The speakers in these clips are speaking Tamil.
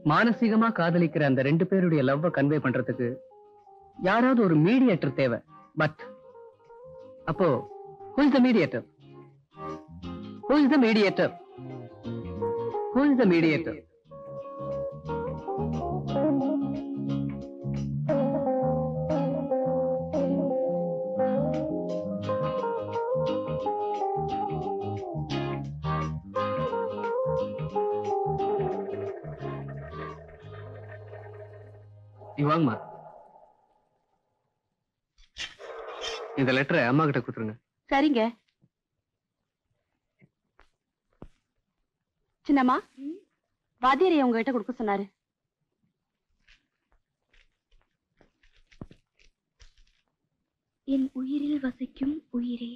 மானசீகமா காதலிக்கிற அந்த ரெண்டு பேருடைய லவ்வ கன்வே பண்றதுக்கு யாராவது ஒரு மீடியேட்டர் தேவை. பட் அப்போ who is the mediator? Who is the mediator? Who is the mediator? வாங்கம்மா, இந்த லெட்டரை அம்மா கிட்ட கொடுத்துருங்க. சரிங்க. சின்னம்மா, வாத்தியாரை உங்ககிட்ட கொடுக்க சொன்னாரு. என் உயிரில் வசிக்கும் உயிரே.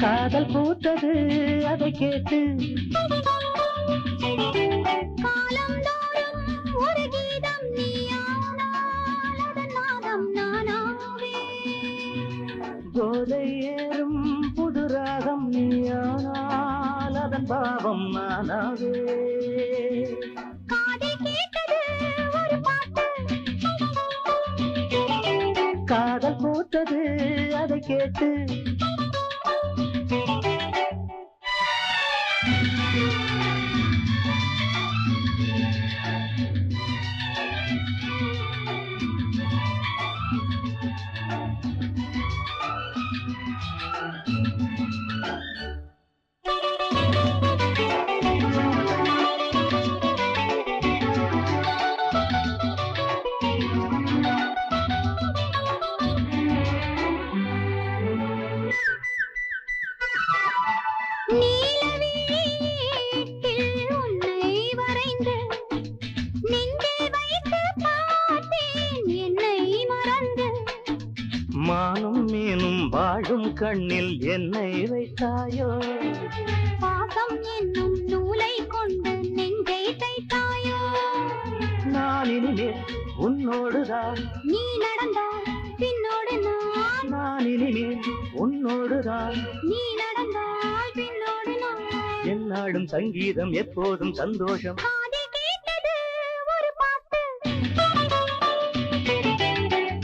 காதல் பூத்தது அதை கேட்டு காலந்தோறும் ஒரு கீதம் நீயானால் அதன் நாதம் நானாவே. போதை ஏறும் புது ராகம் நீயானால் அதன் பாவம் நானாவே. காதில் கேட்டது ஒரு பாட்டு, காதல் பூத்தது அதை கேட்டு மானும் மீனும் வாழும் கண்ணில் என்னை வைத்தாயோ. பாசம் என்னும் நூலை கொண்டு நெஞ்சை தைத்தாயோ. நான் இனிமேல் உன்னோடுதான், நீ நடந்தால் பின்னோடு நான் இனிமேல் உன்னோடுதான், நீ நடந்தால் பின்னோடு என்னாடும் சங்கீதம் எப்போதும் சந்தோஷம். காதில் கேட்டது ஒரு பாட்டு,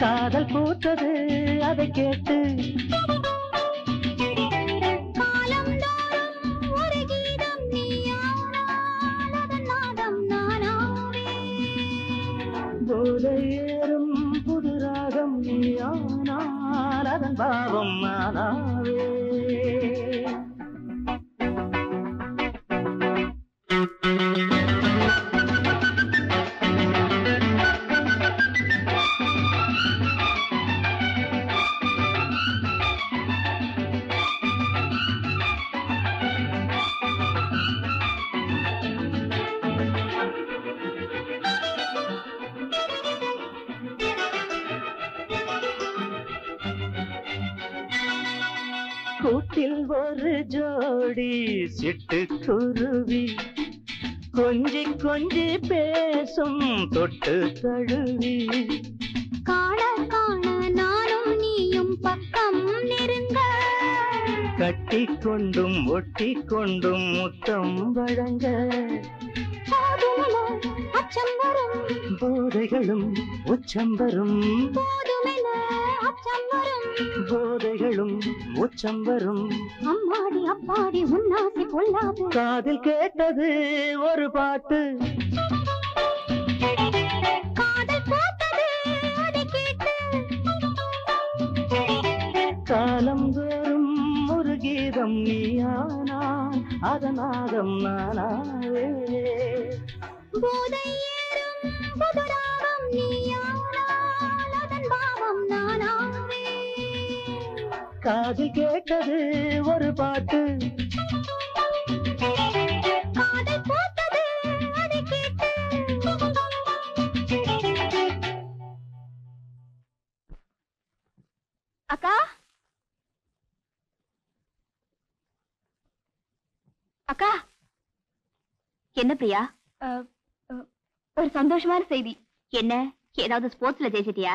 காதல் பூத்தது அதை கேட்டு காலந்தோறும் ஒரு கீதம் நீயானால் அதன் நாதம் நானாவே. போதை ஏறும் புது ராகம் நீயானால் அதன் பாவம் நானாவே. கூட்டில் ஒரு ஜோடி சிட்டுக்குருவி கொஞ்சி கொஞ்சி பேசும் தொட்டு தழுவி. காண காண நானும் நீயும் பக்கம் நெருங்க, கட்டி கொண்டும் ஒட்டி கொண்டும் முத்தம் வழங்க. அச்சம் வரும் போதைகளும் உச்சம் வரும், போதுமென அச்சம் வரும், போதைகளும் உச்சம் வரும். அம்மாடி அப்பாடி உன்னாசி பொல்லாது. காதில் கேட்டது ஒரு பாட்டு, காதல் போட்டது அதை கேட்டு காலம் தோறும் ஒரு கீதம் நீயானால் அதனாகம் நானாவே. போதை ஏறும் புதுராகம் நீயானால் அதன் பாவம் நானாவே. காதில் கேட்டது ஒரு பாட்டு, அக்கா, என்ன பிரியா? ஒரு சந்தோஷமான செய்தி. என்ன, ஏதாவது ஸ்போர்ட்ஸ்ல ஜெயிச்சிட்டியா?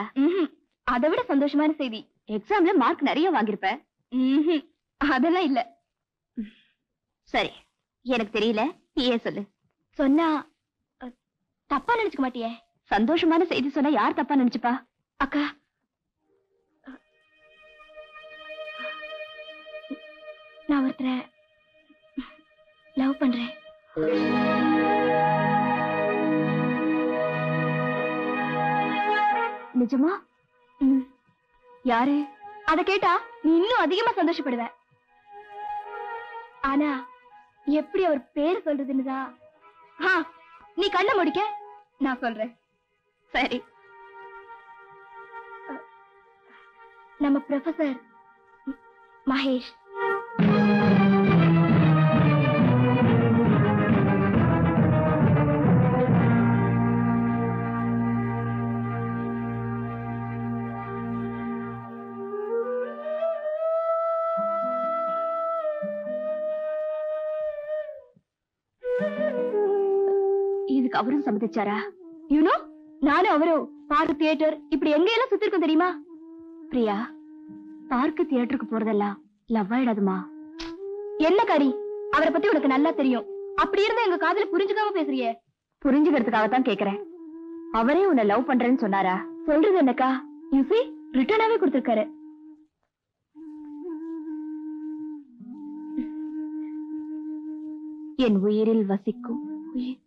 அதை விட சந்தோஷமான செய்தி. எக்ஸாம்ல மார்க் நிறைய வாங்கியிருப்ப. அதெல்லாம் இல்ல. சரி, எனக்கு தெரியல, நீயே சொல்லு. சொன்னா தப்பா நினைச்சுக்க மாட்டியே? சந்தோஷமான செய்தி சொன்னா யார் தப்பா நினைச்சுப்பா? அக்கா, நான் ஒருத்தரை லவ் பண்றேன். நிஜமா? யாரு? அத கேட்டா நீ இன்னும் அதிகமா சந்தோஷப்படுவ. ஆனா எப்படி அவர் பேர் சொல்றதுன்னு தான். நீ கண்ணை முடிக்க, நான் சொல்றேன். சரி. நம்ம ப்ரொஃபசர் மகேஷ். இதுக்கு அவரும் சம்மதிச்சாரா? யூனோ, நானும் அவரும் பார்க், தியேட்டர் இப்படி எங்க எல்லாம் சுத்தி இருக்கோம் தெரியுமா? பிரியா, பார்க்கு தியேட்டருக்கு போறதெல்லாம் லவ் ஆயிடாதுமா. என்ன காரி, அவரை பத்தி உனக்கு நல்லா தெரியும். அப்படி இருந்தா எங்க காதுல புரிஞ்சுக்காம பேசுறியே. புரிஞ்சுக்கிறதுக்காகத்தான் கேக்குறேன். அவரே உன்னை லவ் பண்றேன்னு சொன்னாரா? சொல்றது என்னக்கா? யூசி ரிட்டர்னாவே கொடுத்திருக்காரு. என் உயிரில் வசிக்கும் உயிர்.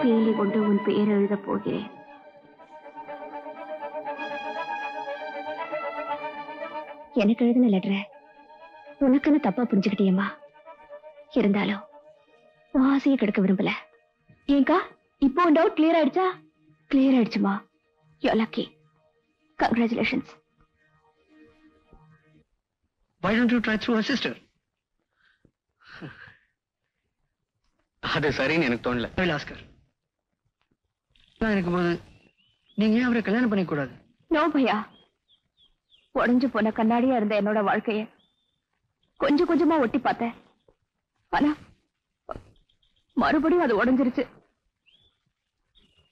பேலி கொண்டு உன் பெயர் எழுத போகிறேன். எனக்கு எழுதின லெட்டர உனக்குன்னு தப்பா புரிஞ்சுக்கிட்டியம்மா. இருந்தாலும் உன் ஆசையை கெடுக்க விரும்பல. ஏங்கா, இப்போ டவுட் கிளியர் ஆயிடுச்சா? கிளியர் ஆயிடுச்சுமா. You are lucky. Congratulations. Why don't you try through her sister? அது சரின்னு எனக்கு தோணல. ஆஸ்கர், நான் இருக்கும்போது நீங்க ஏன் அவரை கல்யாணம் பண்ணிக்க கூடாது? நோ பையா. உடைஞ்சு போன கண்ணாடியா இருந்த என்னோட வாழ்க்கைய கொஞ்சம் கொஞ்சமா ஒட்டி பார்த்தேன். ஆனா மறுபடியும் அது உடைஞ்சிருச்சு.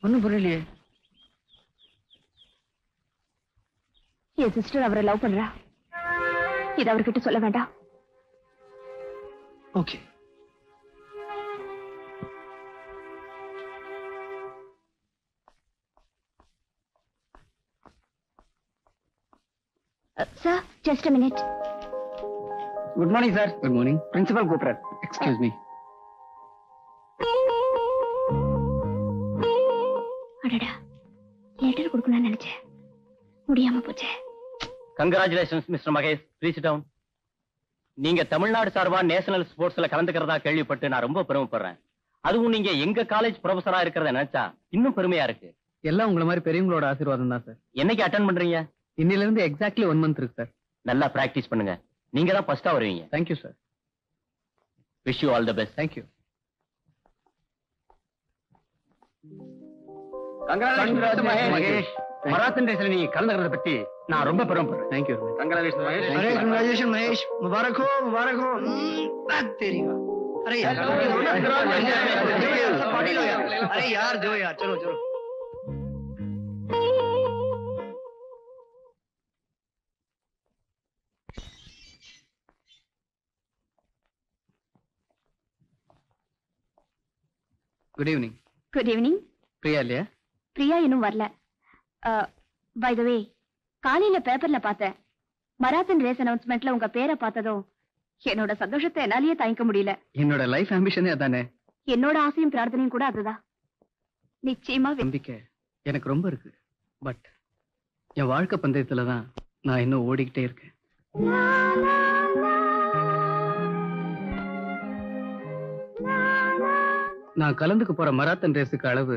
ஒன்னும் புரியலையே. என் சிஸ்டர் அவரை லவ் பண்றா. இது அவர்கிட்ட சொல்ல வேண்டாம். Okay. Sir, just a minute. Good morning sir. Good morning. Principal கூப்பிடுறார். Excuse me. அடடா, லெட்டர் கொடுக்கணும்னு நினைச்சேன், முடியாம போச்சே. Congratulations mister Mahesh. Please sit down. நீங்க தமிழ்நாடு சார்பா நேஷனல் ஸ்போர்ட்ஸ்ல கலந்துக்கிறதா கேள்விப்பட்டு நான் ரொம்ப பெருமைப்படுறேன். அதுவும் நீங்க எங்க காலேஜ் ப்ரொஃபஸரா இருக்கிறத நினைச்சா இன்னும் பெருமையா இருக்கு. எல்லாம் உங்களை மாதிரி பெரியவங்களோட ஆசீர்வாதம் தான் சார். என்னைக்கு அட்டென்ட் பண்றீங்க? இன்னில இருந்து எக்ஸாக்ட்லி 1 month இருக்கு சார். நல்லா பிராக்டிஸ் பண்ணுங்க. நீங்க தான் ஃபர்ஸ்டா வருவீங்க. Thank you sir. Wish you all the best. Thank you. Congratulations Mahesh. Marathon ரேஸ்ல நீங்க கலந்துக்கிறத பத்தி நான் ரொம்ப பெருமைப்படுறேன். தேங்க்யூ. கங்க்ராச்சுலேஷன்ஸ் மகேஷ். अरे कंग्रेचुलेशन महेश, मुबारक हो बात तेरी बात. अरे यार पार्टी लो यार. अरे यार दो यार, चलो चलो. Good evening. Good evening. Priya இல்லையா? பிரியா இன்னும் வரல. பை த வே, காலையில பேப்பர்ல பார்த்தேன், மராத்தன் ரேஸ் அனௌன்ஸ்மெண்ட்ல உங்க பேரை பார்த்ததும் என்னோட சந்தோஷத்தை என்னாலேயே தாங்கிக்க முடியல. என்னோட லைஃப் ஆம்பிஷனே அதானே. என்னோட ஆசையும் பிரார்த்தனையும் கூட அதுதான். நிச்சயமா நம்பிக்கை எனக்கு ரொம்ப இருக்கு. பட் என் வாழ்க்கை பந்தயத்துல தான் நான் இன்னும் ஓடிக்கிட்டே இருக்கேன். நான் கலந்துக்க போற மராத்தன் ரேஸுக்கு அளவு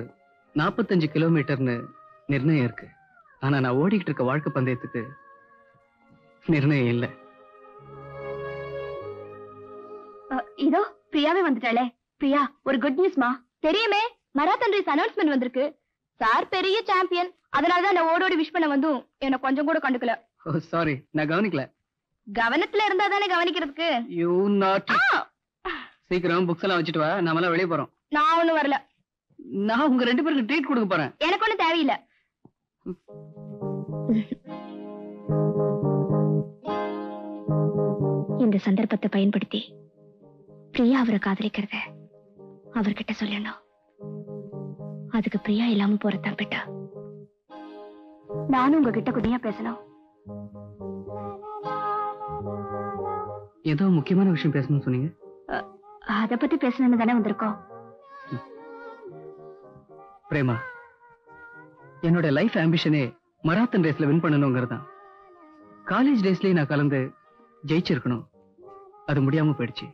45 கிலோமீட்டர்னு நிர்ணயம் இருக்கு. ஆனா நான் ஓடிக்கிட்டு இருக்க வாழ்க்கை பந்தயத்துக்கு நிர்ணயம் இல்லை. இதோ பிரியாவே வந்துட்டாளே. பிரியா, ஒரு குட் நியூஸ்மா. தெரியுமே, மராத்தன் ரேஸ் அனௌன்ஸ்மெண்ட் வந்திருக்கு. சார் பெரிய சாம்பியன், அதனாலதான் நான் ஓடோடி விஷ் பண்ண வந்தும் என்ன கொஞ்சம் கூட கண்டுக்கல. ஓ சாரி, நான் கவனிக்கல. கவனத்துல இருந்தா தானே கவனிக்கிறதுக்கு. You not. சீக்கிரம் புக்ஸ் எல்லாம் வச்சுட்டு வா, நாமெல்லாம் வெளியே போறோம். நான் ஒண்ணும் வரல. நான் உங்க 2 பேருக்கு ட்ரீட் கொடுக்க போறேன். எனக்கு ஒண்ணும் தேவையில்லை. இந்த சந்தர்ப்பத்தை பயன்படுத்தி பிரியா அவரை காதலிக்கிறத அவர்கிட்ட சொல்லணும். அதுக்கு பிரியா இல்லாம போறதான் பெட்டா. நானும் உங்ககிட்ட குடியா பேசணும். ஏதோ முக்கியமான விஷயம் பேசணும்னு சொன்னீங்க. அத பத்தி பேசணும்னு தானே வந்திருக்கோம். பிரேமா, என்னோட லைஃப் ஆம்பிஷனே மராத்தன் ரேஸ்ல வின் பண்ணணுங்கிறதான். காலேஜ் டேஸ்லயே நான் கலந்து ஜெயிச்சிருக்கணும். அது முடியாம போயிடுச்சு.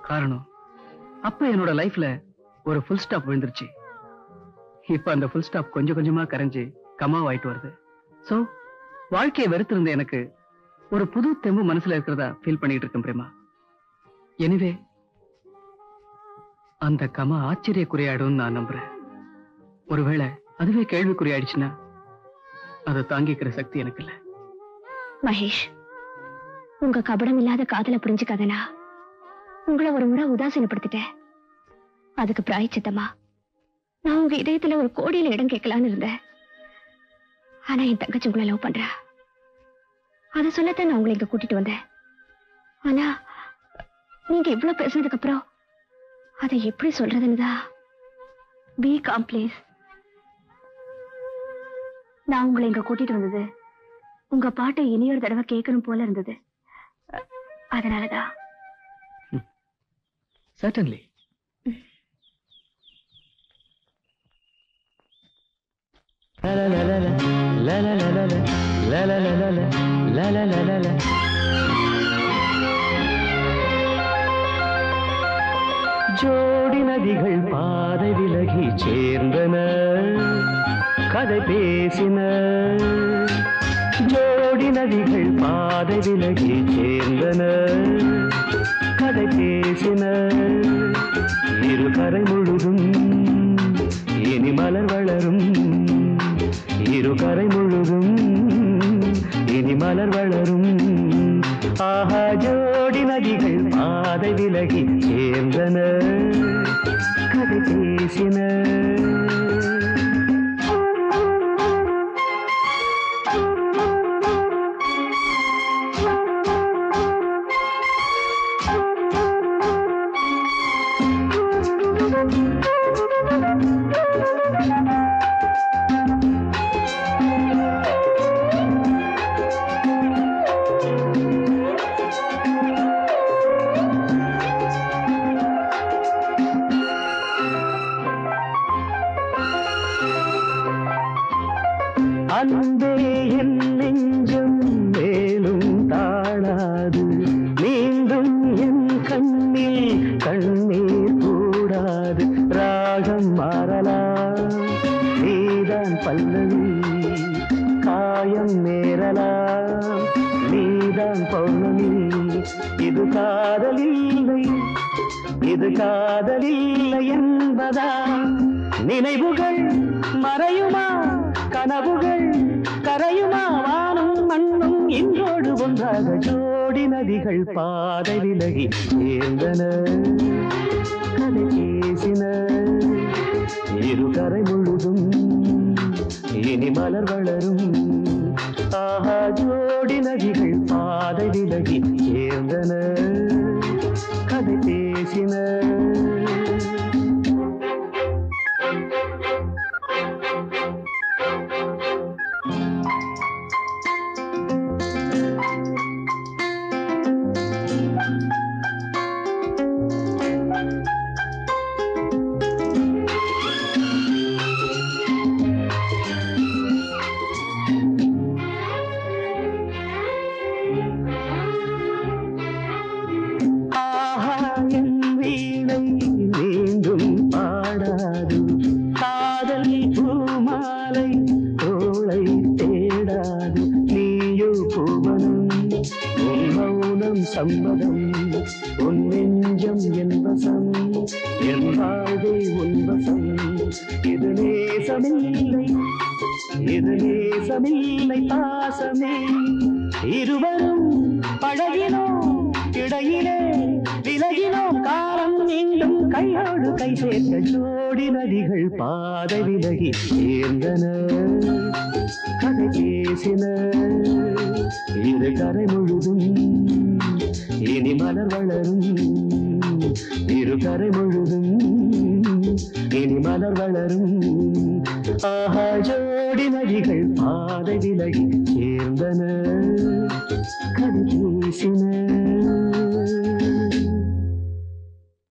காரணம், அப்ப என்னோட லைஃப்ல ஒரு ஃபுல் ஸ்டாப் விழுந்துருச்சு. இப்ப அந்த ஃபுல் ஸ்டாப் கொஞ்சம் கொஞ்சமா கரைஞ்சு கமாவாயிட்டு வருது. சோ வாழ்க்கையை வெறுத்திருந்த எனக்கு ஒரு புது தெம்பு மனசுல இருக்கிறதா ஃபீல் பண்ணிட்டு இருக்கேன் பிரேமா. எனிவே அந்த கமா ஆச்சரியக்குறையாடும் நான் நம்புறேன். ஒருவேளை அதுவே கேள்விக்குறியாயிடுச்சுன்னா அதை தாங்கிக்கிற சக்தி எனக்கு இல்ல. மகேஷ், உங்க கபடம் இல்லாத காதல புரிஞ்சுக்காதனா உங்களை ஒரு முறை உதாசீனப்படுத்திட்டேன். அதுக்கு பிராயச்சித்தமா நான் உங்க இதயத்துல ஒரு கோடியில இடம் கேட்கலான்னு இருந்தேன். ஆனா என் தங்கச்சி உங்களை லவ் பண்றா. அதை சொல்லத்தான் நான் உங்களை இங்க கூட்டிட்டு வந்தேன். ஆனா நீங்க இவ்வளவு பேசுனதுக்கு அப்புறம் அதை எப்படி சொல்றதுன்னுதான். B com please. நான் உங்களை இங்க கூட்டிட்டு வந்தது உங்க பாட்டை இனியொரு தடவை கேட்கணும் போல இருந்தது. அதனாலதான். Certainly. ஜோடி நதிகள் பாதை விலகி சேர்ந்தன, கதை பேசின. ஜோடி நதிகள் பாதை விலகி சேர்ந்தன, கதை பேசின. இரு கரை முழுதும் இனி மலர் வளரும், இரு கரை முழுதும் இனி மலர் வளரும். ஆஹா, ஜோடி நதிகள் பாதை விலகி சேர்ந்தன, கதை பேசின. அன்பே என் நெஞ்சம் மேலும் தாழாது, மீண்டும் என் கண்ணில் கண்ணீர் கூடாது. ராகம் மாறலாம், நீதான் பல்லவி, காயம் நேரலாம், நீதான் பௌர்ணமி. இது காதலில்லை, இது காதலில்லை என்பதா? நினைவுகள் மறையுமா, கனவுகள் கரையுமா? வானும் மண்ணும் இன்றோடு ஒன்றாக ஜோடி நதிகள் பாதை விலகி சேர்ந்தன, கதை பேசின. இரு கரை முழுதும் இனி மலர் வளரும். ஆஹா, ஜோடி நதிகள் பாதை விலகி சேர்ந்தன, கதை பேசின. சம்மதம் உன் நெஞ்சம் என் வசம், என் வாழ்வே உன் வசம். இது நேசமில்லை, இது நேசமில்லை பாசமே. இருவரும் பழகினோம், இடையிலே விலகினோம். காலம் மீண்டும் கையோடு கை சேர்க்க ஜோடி நதிகள் பாதை விலகி சேர்ந்தன, கதை பேசின. இரு கரை முழுதும் இனி மலர் வளரும், இரு கரை முழுதும் இனி மலர் வளரும். ஆஹா, ஜோடி நதிகள் பாதை விலகி சேர்ந்தன, கதை பேசின.